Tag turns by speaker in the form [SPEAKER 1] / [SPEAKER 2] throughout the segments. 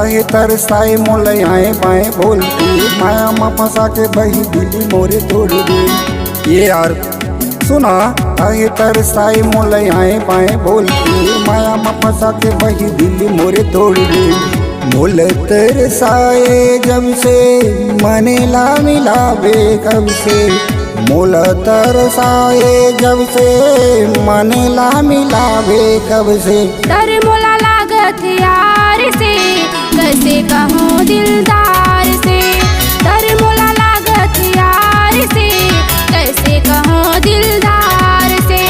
[SPEAKER 1] काहे तरसाए मोलयाए बाएं बोलती, माया में फंसा के बही दिली मोरे तोड़ दे। ये यार सुना, काहे तरसाए मोलयाए बाएं बोलती, माया में फंसा के बही दिली मोरे तोड़ दे। मोल तरसाए जब से मनेला मिलावे कब से, मोल तरसाए जब से मनेला मिलावे कब से।
[SPEAKER 2] डर मोला लागत यार से, कैसे कहूँ दिलदार से। डर मोला लागत यार से, कैसे कहूँ दिलदार से।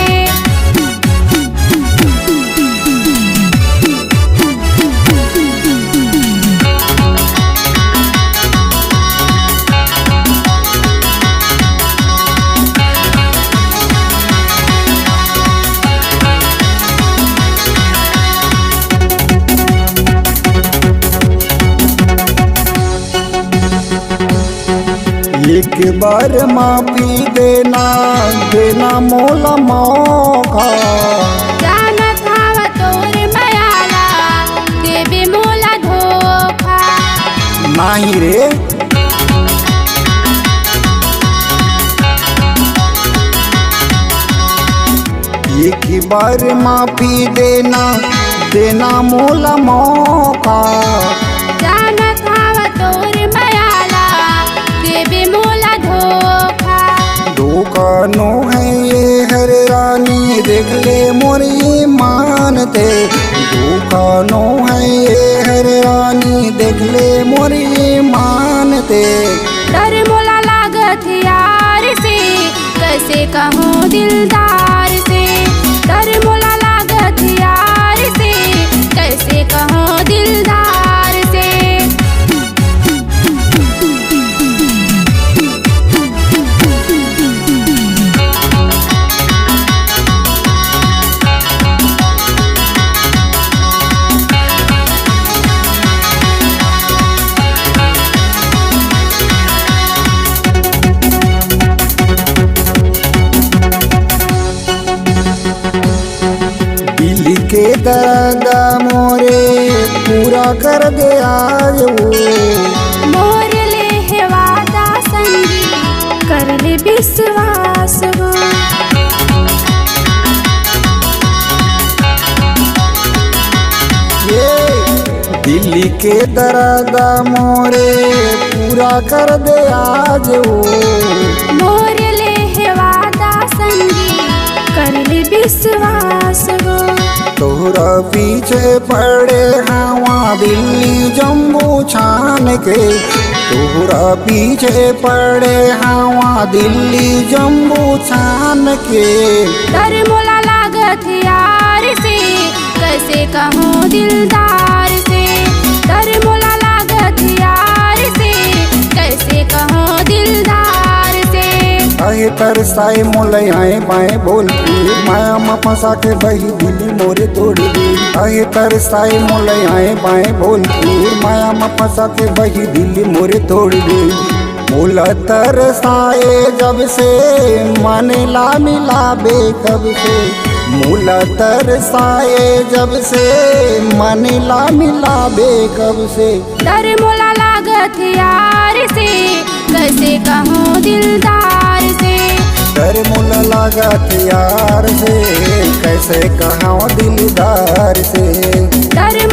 [SPEAKER 1] एक बार माफी देना, देना मोला मौका।
[SPEAKER 2] जानत हव तोर मायाला, देबे मोला धोखा।
[SPEAKER 1] नहीं रे, एक बार माफी देना, देना मोला मौका।
[SPEAKER 2] जानत हव तोर मायाला, देबे मोला धोखा।
[SPEAKER 1] धोखा नो है ये हर रानी, देख ले मोरी मानते। धोखा नो है ये हर रानी, देख ले मोरी मानते।
[SPEAKER 2] डर मोला लागत यार से, कैसे कहूँ दिलदार से। डर मोला लागत यार से, कैसे कहूँ दिलदार से।
[SPEAKER 1] दिल के दर्द मोरे पूरा कर दे आज वो।
[SPEAKER 2] मोर ले है वादा संगी, कर ले विश्वास वो।
[SPEAKER 1] ये दिल के दर्द मोरे पूरा कर दे आज वो।
[SPEAKER 2] मोर ले है वादा संगी, कर ले विश्वास वो।
[SPEAKER 1] तोरा पीछे पड़े हवा दिल्ली जम्मू छान के। तोरा पीछे पड़े हवा दिल्ली जम्मू छान के।
[SPEAKER 2] डर मोला लागत यार से, कैसे कहूँ दिलदार से। डर मोला लागत यार से, कैसे कहूँ दिलदार से।
[SPEAKER 1] काहे तरसाए मोलयाए बाएं बोलती, माया में फंसा के बही दिली मोरे तोड़ दी। काहे तरसाए मोलयाए बाएं बोलती, माया में फंसा के बही दिली मोरे तोड़ दी। मोला तरसाए जब से मनेला मिलावे कब से। मोला तरसाए जब से मनेला मिलावे कब से।
[SPEAKER 2] डर मोला लागत यार से, कैसे कहूँ दिलदार से।
[SPEAKER 1] डर मोला लागत यार से, कैसे कहूँ दिलदार से।
[SPEAKER 2] डर